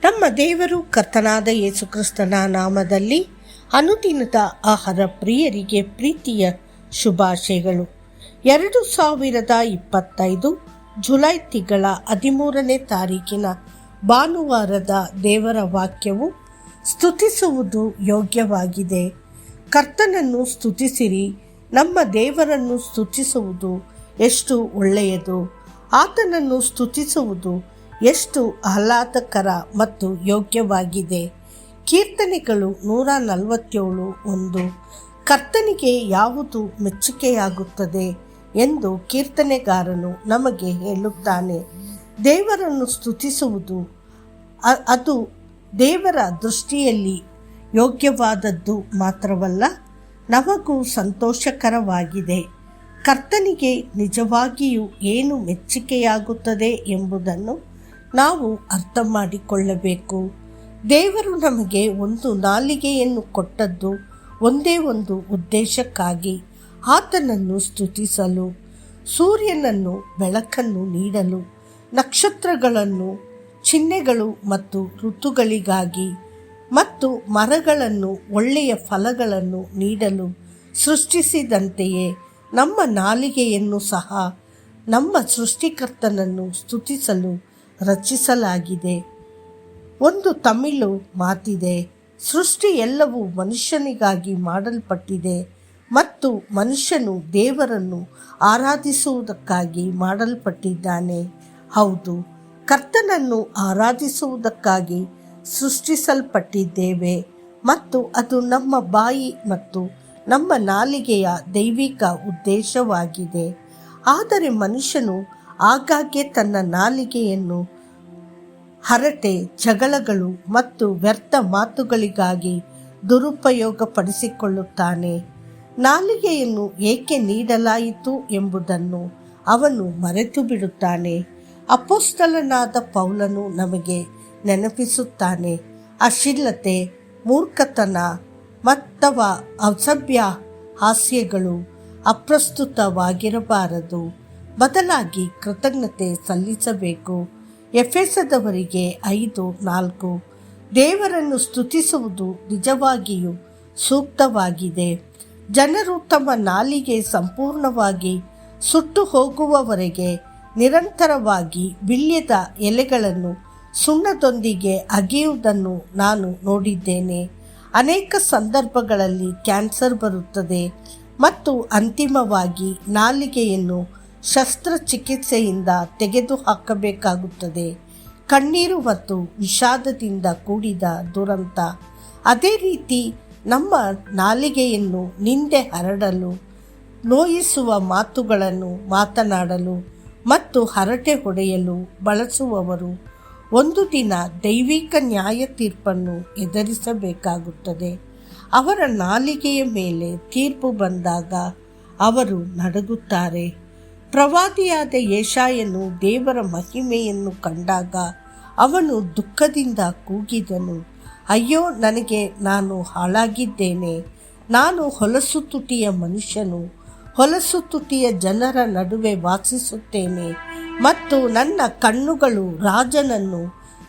ನಮ್ಮ ದೇವರು ಕರ್ತನಾದ ಯೇಸು ಕ್ರಿಸ್ತನ ನಾಮದಲ್ಲಿ ಅನುದಿನದ ಆಹಾರ ಪ್ರಿಯರಿಗೆ ಪ್ರೀತಿಯ ಶುಭಾಶಯಗಳು. 2025 ಜುಲೈ ತಿಂಗಳ 13ನೇ ತಾರೀಕಿನ ಭಾನುವಾರದ ದೇವರ ವಾಕ್ಯವು, ಸ್ತುತಿಸುವುದು ಯೋಗ್ಯವಾಗಿದೆ. ಕರ್ತನನ್ನು ಸ್ತುತಿಸಿರಿ, ನಮ್ಮ ದೇವರನ್ನು ಸ್ತುತಿಸುವುದು ಎಷ್ಟು ಒಳ್ಳೆಯದು. ಆತನನ್ನು ಸ್ತುತಿಸುವುದು ಎಷ್ಟು ಆಹ್ಲಾದಕರ ಮತ್ತು ಯೋಗ್ಯವಾಗಿದೆ. ಕೀರ್ತನೆಗಳು 147:1. ಕರ್ತನಿಗೆ ಯಾವುದು ಮೆಚ್ಚುಗೆಯಾಗುತ್ತದೆ ಎಂದು ಕೀರ್ತನೆಗಾರನು ನಮಗೆ ಹೇಳುತ್ತಾನೆ. ದೇವರನ್ನು ಸ್ತುತಿಸುವುದು ಅದು ದೇವರ ದೃಷ್ಟಿಯಲ್ಲಿ ಯೋಗ್ಯವಾದದ್ದು ಮಾತ್ರವಲ್ಲ, ನಮಗೂ ಸಂತೋಷಕರವಾಗಿದೆ. ಕರ್ತನಿಗೆ ನಿಜವಾಗಿಯೂ ಏನು ಮೆಚ್ಚುಗೆಯಾಗುತ್ತದೆ ಎಂಬುದನ್ನು ನಾವು ಅರ್ಥ ಮಾಡಿಕೊಳ್ಳಬೇಕು. ದೇವರು ನಮಗೆ ಒಂದು ನಾಲಿಗೆಯನ್ನು ಕೊಟ್ಟದ್ದು ಒಂದೇ ಒಂದು ಉದ್ದೇಶಕ್ಕಾಗಿ, ಆತನನ್ನು ಸ್ತುತಿಸಲು. ಸೂರ್ಯನನ್ನು ಬೆಳಕನ್ನು ನೀಡಲು, ನಕ್ಷತ್ರಗಳನ್ನು ಚಿಹ್ನೆಗಳು ಮತ್ತು ಋತುಗಳಿಗಾಗಿ, ಮತ್ತು ಮರಗಳನ್ನು ಒಳ್ಳೆಯ ಫಲಗಳನ್ನು ನೀಡಲು ಸೃಷ್ಟಿಸಿದಂತೆಯೇ ನಮ್ಮ ನಾಲಿಗೆಯನ್ನು ಸಹ ನಮ್ಮ ಸೃಷ್ಟಿಕರ್ತನನ್ನು ಸ್ತುತಿಸಲು ರಚಿಸಲಾಗಿದೆ. ಒಂದು ತಮಿಳು ಮಾತಿದೆ, ಸೃಷ್ಟಿ ಎಲ್ಲವೂ ಮನುಷ್ಯನಿಗಾಗಿ ಮಾಡಲ್ಪಟ್ಟಿದೆ ಮತ್ತು ಮನುಷ್ಯನು ದೇವರನ್ನು ಆರಾಧಿಸುವುದಕ್ಕಾಗಿ ಮಾಡಲ್ಪಟ್ಟಿದ್ದಾನೆ. ಹೌದು, ಕರ್ತನನ್ನು ಆರಾಧಿಸುವುದಕ್ಕಾಗಿ ಸೃಷ್ಟಿಸಲ್ಪಟ್ಟಿದ್ದೇವೆ ಮತ್ತು ಅದು ನಮ್ಮ ಬಾಯಿ ಮತ್ತು ನಮ್ಮ ನಾಲಿಗೆಯ ದೈವಿಕ ಉದ್ದೇಶವಾಗಿದೆ. ಆದರೆ ಮನುಷ್ಯನು ಆಗಾಗ್ಗೆ ತನ್ನ ನಾಲಿಗೆಯನ್ನು ಹರಟೆ, ಜಗಳಗಳು ಮತ್ತು ವ್ಯರ್ಥ ಮಾತುಗಳಿಗಾಗಿ ದುರುಪಯೋಗಪಡಿಸಿಕೊಳ್ಳುತ್ತಾನೆ. ನಾಲಿಗೆಯನ್ನು ಏಕೆ ನೀಡಲಾಯಿತು ಎಂಬುದನ್ನು ಅವನು ಮರೆತು ಬಿಡುತ್ತಾನೆ. ಅಪೊಸ್ತಲನಾದ ಪೌಲನು ನಮಗೆ ನೆನಪಿಸುತ್ತಾನೆ, ಅಶ್ಲೀಲತೆ, ಮೂರ್ಖತನ ಅಥವಾ ಅಸಭ್ಯ ಹಾಸ್ಯಗಳು ಅಪ್ರಸ್ತುತವಾಗಿರಬಾರದು, ಬದಲಾಗಿ ಕೃತಜ್ಞತೆ ಸಲ್ಲಿಸಬೇಕು. ಎಫೆಸದವರಿಗೆ 5:4. ದೇವರನ್ನು ಸ್ತುತಿಸುವುದು ನಿಜವಾಗಿಯೂ ಸೂಕ್ತವಾಗಿದೆ. ಜನರು ತಮ್ಮ ನಾಲಿಗೆ ಸಂಪೂರ್ಣವಾಗಿ ಸುಟ್ಟು ಹೋಗುವವರೆಗೆ ನಿರಂತರವಾಗಿ ಬಿಲ್ಯದ ಎಲೆಗಳನ್ನು ಸುಣ್ಣದೊಂದಿಗೆ ಅಗೆಯುವುದನ್ನು ನಾನು ನೋಡಿದ್ದೇನೆ. ಅನೇಕ ಸಂದರ್ಭಗಳಲ್ಲಿ ಕ್ಯಾನ್ಸರ್ ಬರುತ್ತದೆ ಮತ್ತು ಅಂತಿಮವಾಗಿ ನಾಲಿಗೆಯನ್ನು ಶಸ್ತ್ರಚಿಕಿತ್ಸೆಯಿಂದ ತೆಗೆದುಹಾಕಬೇಕಾಗುತ್ತದೆ. ಕಣ್ಣೀರು ಮತ್ತು ವಿಷಾದದಿಂದ ಕೂಡಿದ ದುರಂತ. ಅದೇ ರೀತಿ ನಮ್ಮ ನಾಲಿಗೆಯನ್ನು ನಿಂದೆ ಹರಡಲು, ನೋಯಿಸುವ ಮಾತುಗಳನ್ನು ಮಾತನಾಡಲು ಮತ್ತು ಹರಟೆ ಹೊಡೆಯಲು ಬಳಸುವವರು ಒಂದು ದಿನ ದೈವಿಕ ನ್ಯಾಯ ತೀರ್ಪನ್ನು ಎದುರಿಸಬೇಕಾಗುತ್ತದೆ. ಅವರ ನಾಲಿಗೆಯ ಮೇಲೆ ತೀರ್ಪು ಬಂದಾಗ ಅವರು ನಡುಗುತ್ತಾರೆ. ಪ್ರವಾದಿಯಾದ ಯೆಶಾಯನು ದೇವರ ಮಹಿಮೆಯನ್ನು ಕಂಡಾಗ ಅವನು ದುಃಖದಿಂದ ಕೂಗಿದನು, ಅಯ್ಯೋ ನನಗೆ, ನಾನು ಹಾಳಾಗಿದ್ದೇನೆ, ನಾನು ಹೊಲಸು ತುಟಿಯ ಮನುಷ್ಯನು, ಹೊಲಸು ತುಟಿಯ ಜನರ ನಡುವೆ ವಾಸಿಸುತ್ತೇನೆ ಮತ್ತು ನನ್ನ ಕಣ್ಣುಗಳು ರಾಜನನ್ನು,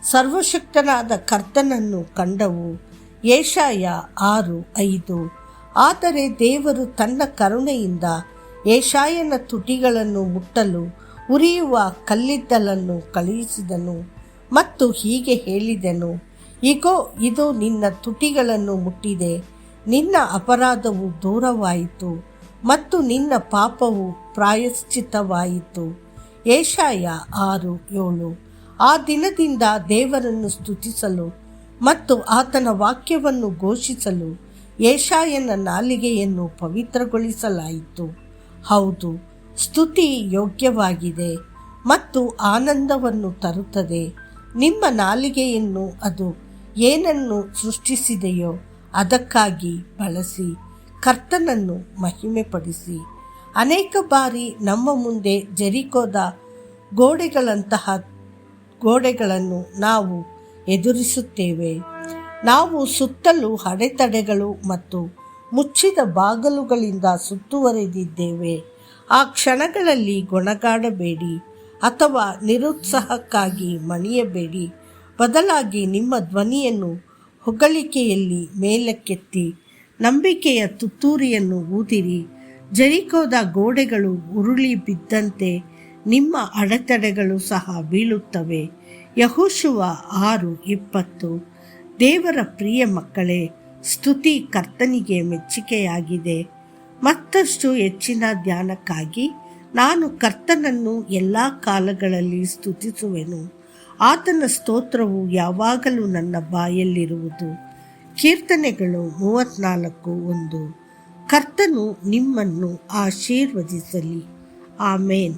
ಸರ್ವಶಕ್ತನಾದ ಕರ್ತನನ್ನು ಕಂಡವು. ಯೆಶಾಯ 6:5. ಆದರೆ ದೇವರು ತನ್ನ ಕರುಣೆಯಿಂದ ಯೆಶಾಯನ ತುಟಿಗಳನ್ನು ಮುಟ್ಟಲು ಉರಿಯುವ ಕಲ್ಲಿದ್ದಲನ್ನು ಕಳುಹಿಸಿದನು ಮತ್ತು ಹೀಗೆ ಹೇಳಿದನು, ಇಗೋ, ಇದು ನಿನ್ನ ತುಟಿಗಳನ್ನು ಮುಟ್ಟಿದೆ, ನಿನ್ನ ಅಪರಾಧವು ದೂರವಾಯಿತು ಮತ್ತು ನಿನ್ನ ಪಾಪವು ಪ್ರಾಯಶ್ಚಿತ್ತವಾಯಿತು. ಯೆಶಾಯ 6:7. ಆ ದಿನದಿಂದ ದೇವರನ್ನು ಸ್ತುತಿಸಲು ಮತ್ತು ಆತನ ವಾಕ್ಯವನ್ನು ಘೋಷಿಸಲು ಯೆಶಾಯನ ನಾಲಿಗೆಯನ್ನು ಪವಿತ್ರಗೊಳಿಸಲಾಯಿತು. ಹೌದು, ಸ್ತುತಿ ಯೋಗ್ಯವಾಗಿದೆ ಮತ್ತು ಆನಂದವನ್ನು ತರುತ್ತದೆ. ನಿಮ್ಮ ನಾಲಿಗೆಯನ್ನು ಅದು ಏನನ್ನು ಸೃಷ್ಟಿಸಿದೆಯೋ ಅದಕ್ಕಾಗಿ ಬಳಸಿ ಕರ್ತನನ್ನು ಮಹಿಮೆಪಡಿಸಿ. ಅನೇಕ ಬಾರಿ ನಮ್ಮ ಮುಂದೆ ಜೆರಿಕೋದ ಗೋಡೆಗಳಂತಹ ಗೋಡೆಗಳನ್ನು ನಾವು ಎದುರಿಸುತ್ತೇವೆ. ನಾವು ಸುತ್ತಲೂ ಅಡೆತಡೆಗಳು ಮತ್ತು ಮುಚ್ಚಿದ ಬಾಗಲುಗಳಿಂದ ಸುತ್ತುವರೆದಿದ್ದೇವೆ. ಆ ಕ್ಷಣಗಳಲ್ಲಿ ಗೊಣಗಾಡಬೇಡಿ ಅಥವಾ ನಿರುತ್ಸಾಹಕ್ಕಾಗಿ ಮಣಿಯಬೇಡಿ. ಬದಲಾಗಿ ನಿಮ್ಮ ಧ್ವನಿಯನ್ನು ಹೊಗಳಿಕೆಯಲ್ಲಿ ಮೇಲಕ್ಕೆತ್ತಿ ನಂಬಿಕೆಯ ತುತ್ತೂರಿಯನ್ನು ಊದಿರಿ. ಜೆರಿಕೋದ ಗೋಡೆಗಳು ಉರುಳಿ ಬಿದ್ದಂತೆ ನಿಮ್ಮ ಅಡೆತಡೆಗಳು ಸಹ ಬೀಳುತ್ತವೆ. ಯೆಹೋಶುವ 6:20. ದೇವರ ಪ್ರಿಯ ಮಕ್ಕಳೇ, ಸ್ತುತಿ ಕರ್ತನಿಗೆ ಮೆಚ್ಚುಗೆಯಾಗಿದೆ. ಮತ್ತಷ್ಟು ಹೆಚ್ಚಿನ ಧ್ಯಾನಕ್ಕಾಗಿ ನಾನು ಕರ್ತನನ್ನು ಎಲ್ಲ ಕಾಲಗಳಲ್ಲಿ ಸ್ತುತಿಸುವೆನು. ಆತನ ಸ್ತೋತ್ರವು ಯಾವಾಗಲೂ ನನ್ನ ಬಾಯಲ್ಲಿರುವುದು. ಕೀರ್ತನೆಗಳು 34:1. ಕರ್ತನು ನಿಮ್ಮನ್ನು ಆಶೀರ್ವದಿಸಲಿ. ಆಮೇನ್.